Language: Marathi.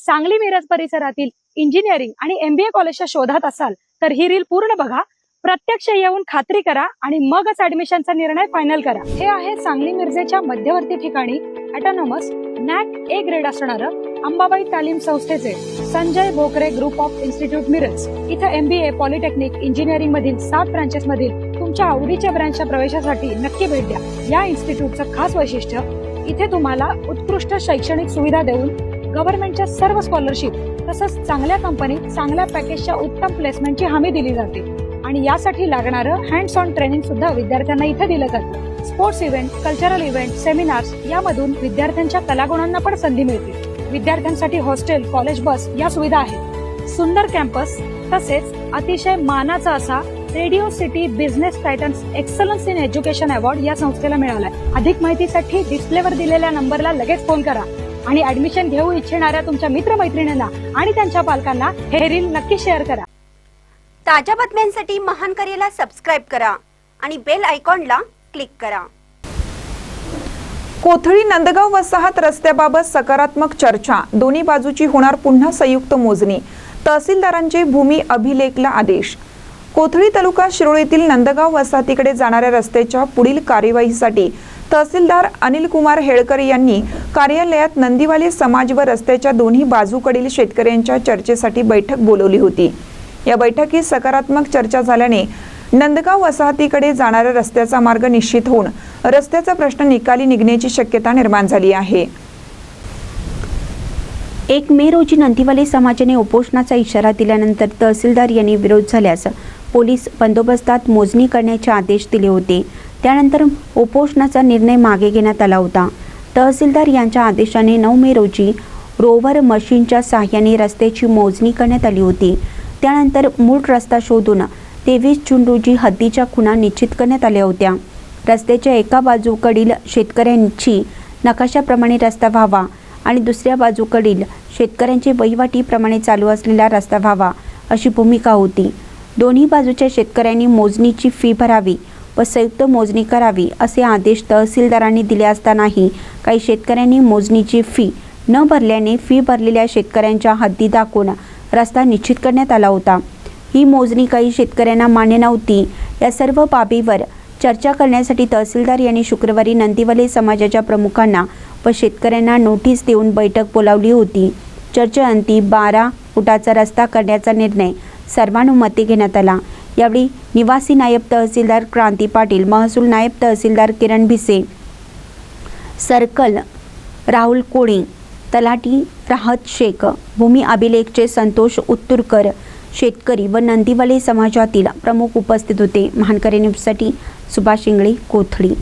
सांगली मिरज परिसरातील इंजिनिअरिंग आणि MBA कॉलेजच्या शोधात असाल तर ही रील पूर्ण बघा, प्रत्यक्ष येऊन खात्री करा आणि मगच ऍडमिशनचा निर्णय फायनल करा। हे आहे सांगली मिरजेच्या मध्यवर्ती ठिकाणी ऑटोनॉमस NAC A ग्रेड असणारं अंबाबाई तालीम संस्थेचे Sanjay Bhokare group of institute Miraj. इथे MBA, पॉलिटेक्निक, इंजिनिअरिंग मधील 7 ब्रांचेस मधील तुमच्या आवडीच्या ब्रांचच्या प्रवेशासाठी नक्की भेट द्या। या इन्स्टिट्यूटचं खास वैशिष्ट्य, इथे तुम्हाला उत्कृष्ट शैक्षणिक सुविधा देऊन गव्हर्नमेंटच्या सर्व स्कॉलरशिप तसंच चांगल्या कंपनीत चांगल्या पॅकेजच्या उत्तम प्लेसमेंटची हमी दिली जाते आणि यासाठी लागणारं हँड्स ऑन ट्रेनिंग सुद्धा विद्यार्थ्यांना इथे दिलं जातं। Sports event, cultural event, seminars यामधून विद्यार्थ्यांच्या कलागुणांना पण संधी मिळते। विद्यार्थ्यांसाठी हॉस्टेल, कॉलेज बस या सुविधा आहेत। सुंदर कॅम्पस तसेच अतिशय मानाचा असा radio city business Titans excellence in education award या संस्थेला मिळालाय। अधिक माहितीसाठी डिस्प्लेवर दिलेल्या नंबरला लगेच फोन करा आणि ऍडमिशन घेऊ इच्छिणाऱ्या तुमच्या मित्रमैत्रिणींना आणि त्यांच्या पालकांना हे रील नक्की शेअर करा। ताज्या बातम्यांसाठी महान करेला सबस्क्राइब करा आणि बेल आयकॉनला क्लिक करा। कोथळी नंदगाव वसाहत रस्त्याबाबत सकारात्मक चर्चा, दोन्ही बाजूची होणार पुन्हा संयुक्त मोजणी, तहसीलदारांचे भूमी अभिलेखला आदेश। कोथळी तालुका शिरोळीतील नंदगाव वसाहतीकडे जाणाऱ्या रस्त्याच्या पुढील कार्यवाहीसाठी तहसीलदार अनिल कुमार हेळकर यांनी कार्यालयात नंदीवाले समाज व रस्त्याच्या दोन्ही बाजूकडील शेतकऱ्यांच्या चर्चेसाठी बैठक बोलवली होती। या बैठकीत सकारात्मक चर्चा झाल्याने नंदगाव वसाहतीकडे जाणाऱ्या रस्त्याचा मार्ग निश्चित होऊन रस्त्याचा प्रश्न निकाली निघण्याची शक्यता निर्माण झाली आहे। 1 मे रोजी नंदीवाले समाजाने उपोषणाचा इशारा दिल्यानंतर तहसीलदार यांनी विरोध झाल्यास पोलीस बंदोबस्तात मोजणी करण्याचे आदेश दिले होते। त्यानंतर उपोषणाचा निर्णय मागे घेण्यात आला होता। तहसीलदार यांच्या आदेशाने 9 मे रोजी रोवर मशीनच्या सहाय्याने रस्त्याची मोजणी करण्यात आली होती। त्यानंतर मूळ रस्ता शोधून 23 जून रोजी हद्दीच्या खुणा निश्चित करण्यात आल्या होत्या। रस्त्याच्या एका बाजूकडील शेतकऱ्यांची नकाशाप्रमाणे रस्ता व्हावा आणि दुसऱ्या बाजूकडील शेतकऱ्यांचे वहिवाटीप्रमाणे चालू असलेला रस्ता व्हावा अशी भूमिका होती। दोन्ही बाजूच्या शेतकऱ्यांनी मोजणीची फी भरावी व संयुक्त मोजणी करावी असे आदेश तहसीलदारांनी दिले असतानाही काही शेतकऱ्यांनी मोजणीची फी न भरल्याने फी भरलेल्या शेतकऱ्यांच्या हद्दी दाखवून रस्ता निश्चित करण्यात आला होता। ही मोजणी काही शेतकऱ्यांना मान्य नव्हती। या सर्व बाबीवर चर्चा करण्यासाठी तहसीलदार यांनी शुक्रवारी नंदीवाले समाजाच्या प्रमुखांना व शेतकऱ्यांना नोटीस देऊन बैठक बोलावली होती। चर्चेअंती 12 फुटाचा रस्ता करण्याचा निर्णय सर्वानुमते घेण्यात आला। यावेळी निवासी नायब तहसीलदार क्रांती पाटील, महसूल नायब तहसीलदार किरण भिसे, सर्कल राहुल कोणी, तलाठी राहत शेख, भूमी अभिलेखचे संतोष उत्तुरकर, शेतकरी व नंदीवाले समाजातील प्रमुख उपस्थित होते। महानकरे न्यूजसाठी सुभाष इंगळे, कोथळी।